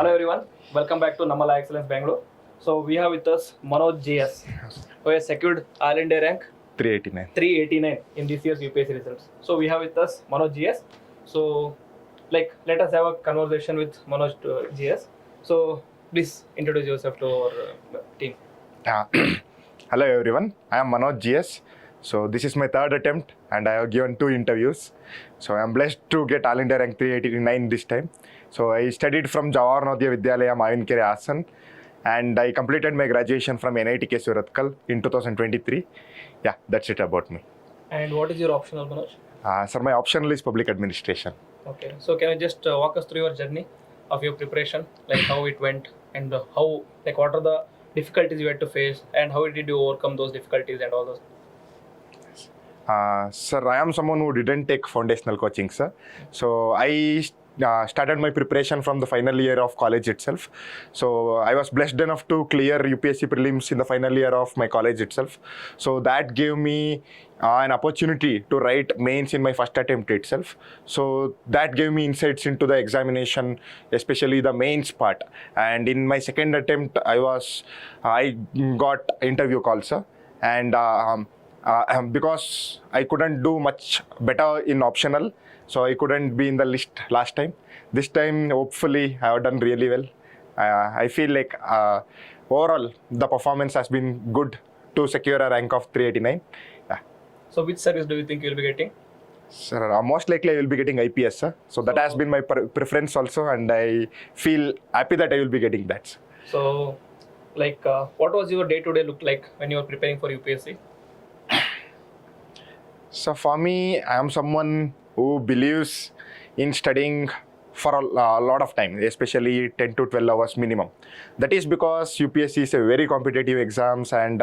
Hello everyone, welcome back to Namma LaExcellence Bangalore. So we have with us Manoj G S, who has secured All India rank 389 in this year's UPSC results. So we have with us Manoj G S. So let us have a conversation with Manoj G S. So please introduce yourself to our team. Hello everyone, I am Manoj G S. So this is my third attempt and I have given 2 interviews. So I am blessed to get All India rank 389 this time. So I studied from Jawahar Navodaya Vidyalaya, Mavinkere, Hassan, and I completed my graduation from NIT Surathkal in 2023. Yeah, that's it about me. And what is your optional, Manoj? Sir, my optional is public administration. Okay, so can you just walk us through your journey of your preparation, like how it went and how, what are the difficulties you had to face and how did you overcome those difficulties and all those? Sir, I am someone who didn't take foundational coaching, sir. So I started my preparation from the final year of college itself. So I was blessed enough to clear UPSC prelims in the final year of my college itself. So that gave me an opportunity to write mains in my first attempt itself. So that gave me insights into the examination, especially the mains part. And in my second attempt, I got interview calls, sir. And because I couldn't do much better in optional, so I couldn't be in the list last time. This time, hopefully, I have done really well. I feel like overall, the performance has been good to secure a rank of 389. Yeah. So which service do you think you'll be getting? Sir, most likely I will be getting IPS, sir. So that has been my preference also, and I feel happy that I will be getting that. So, what was your day-to-day look like when you were preparing for UPSC? So for me, I am someone who believes in studying for a lot of time, especially 10 to 12 hours minimum. That is because UPSC is a very competitive exams, and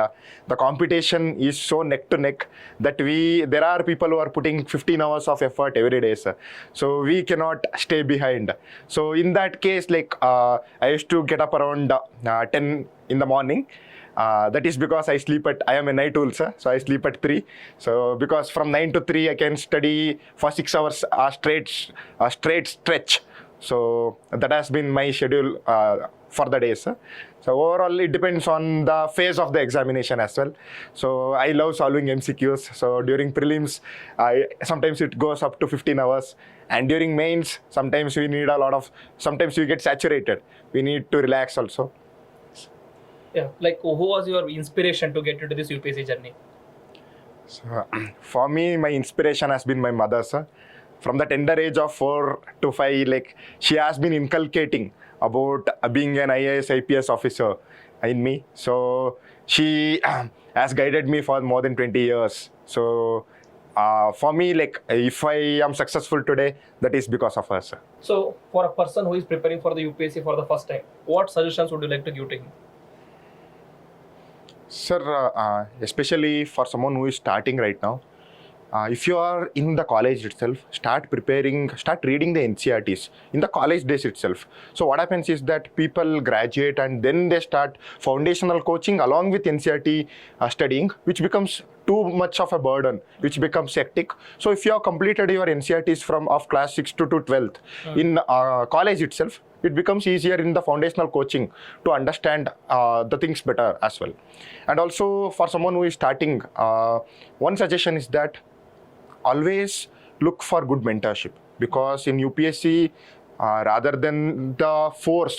the competition is so neck to neck that there are people who are putting 15 hours of effort every day, sir. So we cannot stay behind. So in that case, I used to get up around 10 in the morning. That is because I am a night owl, sir, so I sleep at 3. So because from 9 to 3, I can study for 6 hours straight stretch. So that has been my schedule for the day, sir. So overall, it depends on the phase of the examination as well. So I love solving MCQs. So during prelims, sometimes it goes up to 15 hours. And during mains, sometimes we get saturated. We need to relax also. Yeah, who was your inspiration to get into this UPSC journey? So, for me, my inspiration has been my mother, sir. From the tender age of 4 to 5, she has been inculcating about being an IAS IPS officer in me. So she has guided me for more than 20 years. So for me, if I am successful today, that is because of her, sir. So for a person who is preparing for the UPSC for the first time, what suggestions would you like to give to him? Sir, especially for someone who is starting right now, if you are in the college itself, start reading the NCERTs in the college days itself. So what happens is that people graduate and then they start foundational coaching along with NCERT studying, which becomes too much of a burden, which becomes hectic. So if you have completed your NCERTs of class 6 to 12th in college itself, it becomes easier in the foundational coaching to understand the things better as well. And also for someone who is starting, one suggestion is that always look for good mentorship, because in UPSC, rather than the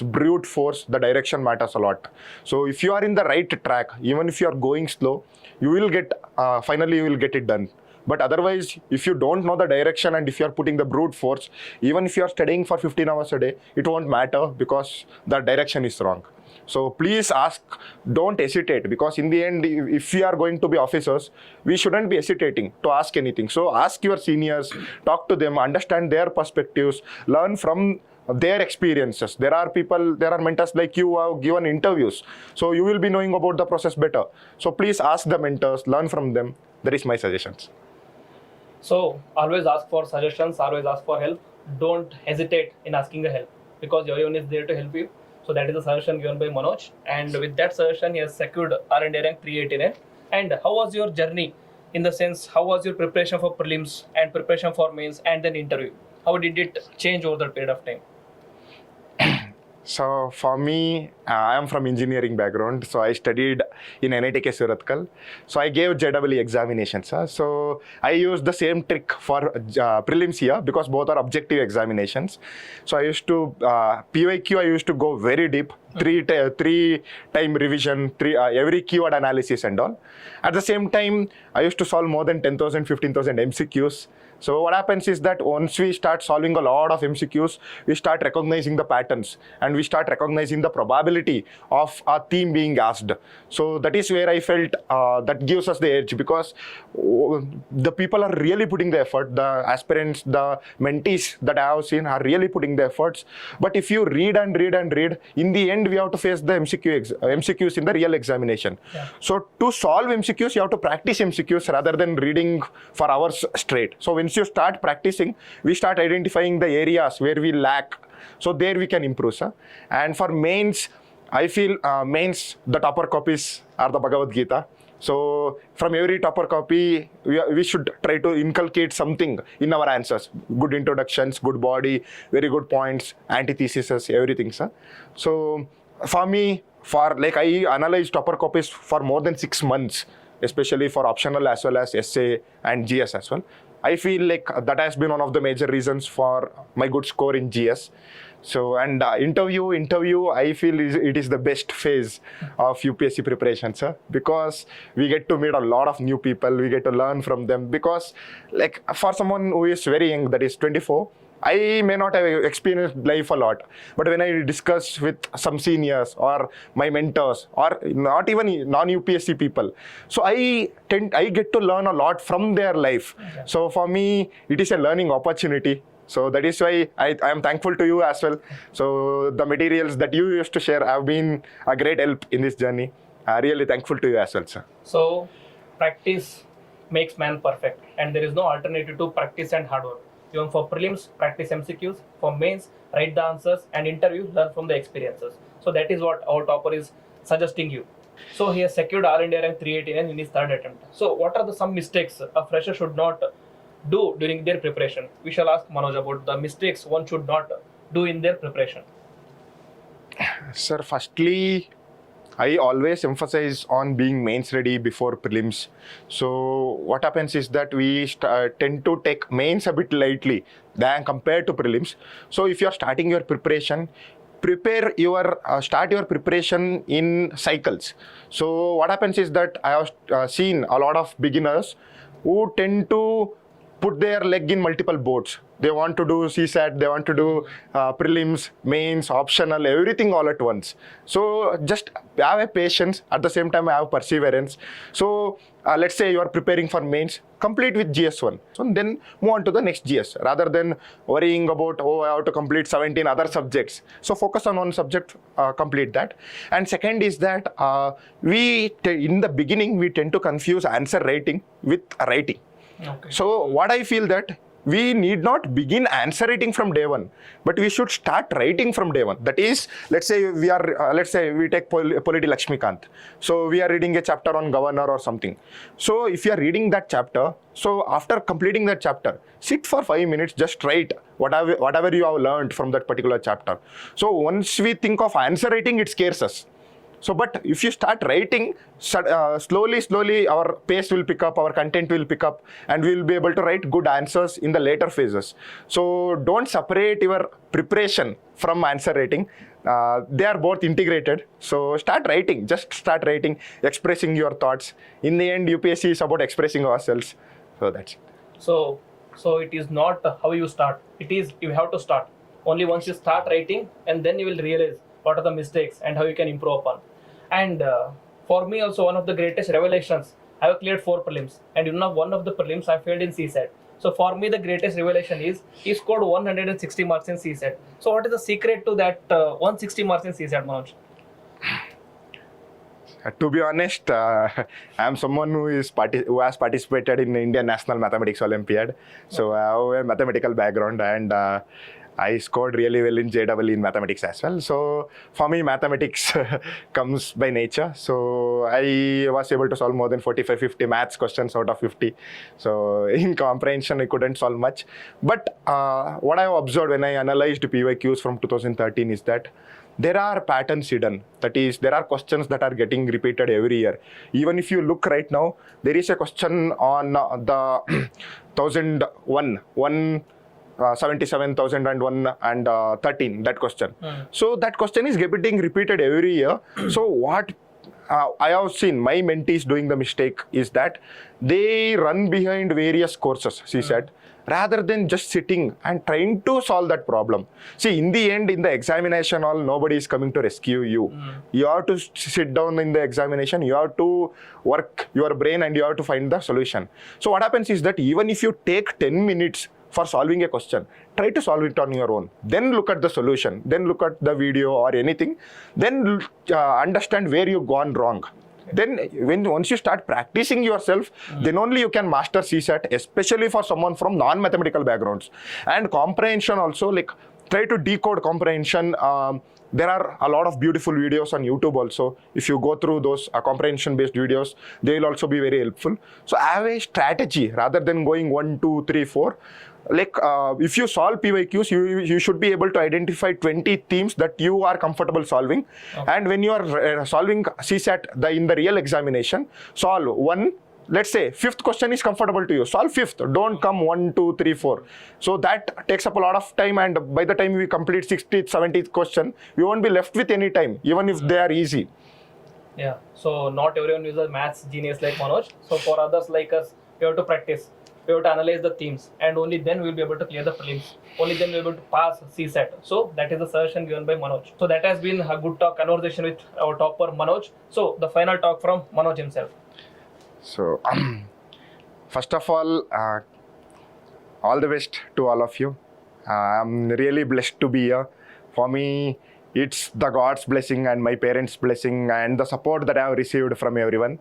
brute force, the direction matters a lot. So if you are in the right track, even if you are going slow, you will finally get it done. But otherwise, if you don't know the direction and if you are putting the brute force, even if you are studying for 15 hours a day, it won't matter because the direction is wrong. So please ask, don't hesitate, because in the end, if we are going to be officers, we shouldn't be hesitating to ask anything. So ask your seniors, talk to them, understand their perspectives, learn from their experiences. There are mentors like you who have given interviews. So you will be knowing about the process better. So please ask the mentors, learn from them. That is my suggestions. So always ask for suggestions, always ask for help. Don't hesitate in asking the help, because everyone is there to help you. So that is the suggestion given by Manoj. And with that suggestion, he has secured R&D rank 389. And how was your journey? In the sense, how was your preparation for prelims and preparation for mains and then interview? How did it change over the period of time? So for me, I am from engineering background. So I studied in NITK Surathkal. So I gave JEE examinations. So I used the same trick for prelims here because both are objective examinations. So I used to PYQ. I used to go very deep, three time revision, every keyword analysis and all. At the same time, I used to solve more than 10,000, 15,000 MCQs. So what happens is that once we start solving a lot of MCQs, we start recognizing the patterns and we start recognizing the probability of a theme being asked. So that is where I felt that gives us the edge, because the people are really putting the effort. The aspirants, the mentees that I have seen are really putting the efforts. But if you read and read and read, in the end we have to face the MCQs in the real examination. Yeah. So to solve MCQs, you have to practice MCQs rather than reading for hours straight. So once you start practicing, we start identifying the areas where we lack. So there we can improve, sir. And for mains, I feel mains, the topper copies are the Bhagavad Gita. So from every topper copy, we should try to inculcate something in our answers. Good introductions, good body, very good points, antitheses, everything, sir. So for me, I analyzed topper copies for more than 6 months, especially for optional as well as essay and GS as well. I feel like that has been one of the major reasons for my good score in GS. So, and interview, I feel it is the best phase of UPSC preparation, sir, because we get to meet a lot of new people, we get to learn from them, because like for someone who is very young, that is 24, I may not have experienced life a lot, but when I discuss with some seniors or my mentors or not even non-UPSC people, so I get to learn a lot from their life. Okay. So for me, it is a learning opportunity. So that is why I am thankful to you as well. So the materials that you used to share have been a great help in this journey. Really thankful to you as well, sir. So practice makes man perfect, and there is no alternative to practice and hard work. Even for prelims, practice MCQs. For mains, write the answers, and interview, learn from the experiences. So that is what our topper is suggesting you. So he has secured All India rank 389 in his third attempt. So what are some mistakes a fresher should not do during their preparation? We shall ask Manoj about the mistakes one should not do in their preparation. Sir, firstly, I always emphasize on being mains ready before prelims. So what happens is that we tend to take mains a bit lightly than compared to prelims. So if you are starting your preparation, start your preparation in cycles. So what happens is that I have seen a lot of beginners who tend to put their leg in multiple boats. They want to do CSAT, they want to do prelims, mains, optional, everything all at once. So just have a patience, at the same time have perseverance. So let's say you are preparing for mains, complete with GS1. So then move on to the next GS, rather than worrying about, I have to complete 17 other subjects. So focus on one subject, complete that. And second is that in the beginning, we tend to confuse answer writing with writing. Okay. So what I feel that we need not begin answer writing from day one, but we should start writing from day one. That is, let's say we take Polity Lakshmikant. So we are reading a chapter on governor or something. So if you are reading that chapter, so after completing that chapter, sit for 5 minutes, just write whatever you have learned from that particular chapter. So once we think of answer writing, it scares us. So, but if you start writing, slowly our pace will pick up, our content will pick up, and we will be able to write good answers in the later phases. So, don't separate your preparation from answer writing. They are both integrated. So, start writing, just start writing, expressing your thoughts. In the end, UPSC is about expressing ourselves. So, that's it. So it is not how you start. It is you have to start. Only once you start writing, and then you will realize what are the mistakes and how you can improve upon. And for me also, one of the greatest revelations, I have cleared 4 prelims, and one of the prelims I failed in CSAT. So for me, the greatest revelation is he scored 160 marks in CSAT. So what is the secret to that 160 marks in CSAT, Manoj? To be honest, I am someone who has participated in the Indian National Mathematics Olympiad. So I have a mathematical background, and I scored really well in JEE in mathematics as well. So for me, mathematics comes by nature. So I was able to solve more than 45-50 maths questions out of 50. So in comprehension, I couldn't solve much. But what I have observed when I analyzed PYQs from 2013 is that there are patterns hidden. That is, there are questions that are getting repeated every year. Even if you look right now, there is a question on the 77,001 and 13, that question. So that question is getting repeated every year. So what I have seen my mentees doing the mistake is that they run behind various courses, CSAT, rather than just sitting and trying to solve that problem. See, in the end, in the examination, nobody is coming to rescue you. You have to sit down in the examination, you have to work your brain and you have to find the solution. So what happens is that even if you take 10 minutes for solving a question, try to solve it on your own. Then look at the solution, then look at the video or anything, then understand where you've gone wrong. Then once you start practicing yourself, then only you can master CSAT, especially for someone from non-mathematical backgrounds. And comprehension also, like try to decode comprehension. There are a lot of beautiful videos on YouTube also. If you go through those comprehension based videos, they will also be very helpful. So have a strategy rather than going 1, 2, 3, 4. Like if you solve PYQs, you should be able to identify 20 themes that you are comfortable solving. Okay. And when you are solving CSAT in the real examination, solve one. Let's say 5th question is comfortable to you, solve 5th. Don't come 1, 2, 3, 4. So that takes up a lot of time, and by the time we complete 60th, 70th question, we won't be left with any time, even if they are easy. Yeah. So not everyone is a maths genius like Manoj. So for others like us, we have to practice. We have to analyze the themes, and only then we'll be able to clear the prelims. Only then we'll be able to pass CSAT. So that is the suggestion given by Manoj. So that has been a good conversation with our topper Manoj. So the final talk from Manoj himself. So first of all the best to all of you. I'm really blessed to be here. For me, it's the God's blessing and my parents' blessing and the support that I have received from everyone.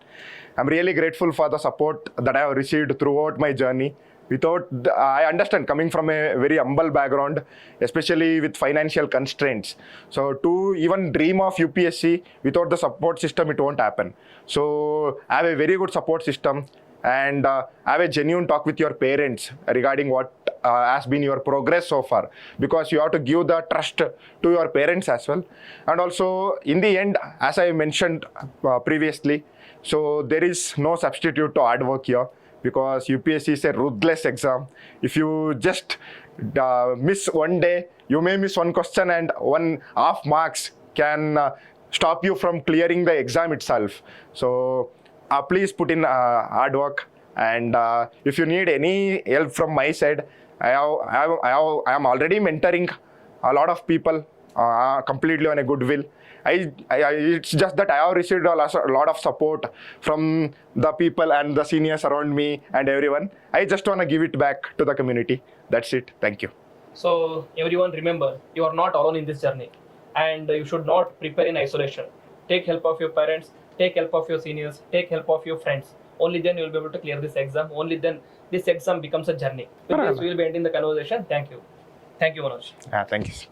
I'm really grateful for the support that I have received throughout my journey. I understand, coming from a very humble background, especially with financial constraints. So to even dream of UPSC without the support system, it won't happen. So I have a very good support system, and have a genuine talk with your parents regarding what has been your progress so far, because you have to give the trust to your parents as well. And also in the end, as I mentioned previously, so there is no substitute to hard work here, because UPSC is a ruthless exam. If you just miss one day, you may miss one question, and 1.5 marks can stop you from clearing the exam itself. So please put in hard work, and if you need any help from my side, I am already mentoring a lot of people completely on a goodwill. It's just that I have received a lot of support from the people and the seniors around me and everyone. I just want to give it back to the community. That's it. Thank you. So everyone, remember, you are not alone in this journey, and you should not prepare in isolation. Take help of your parents, take help of your seniors, take help of your friends. Only then you will be able to clear this exam. Only then this exam becomes a journey. With this, we will be ending the conversation. Thank you. Thank you, Manoj. Thank you.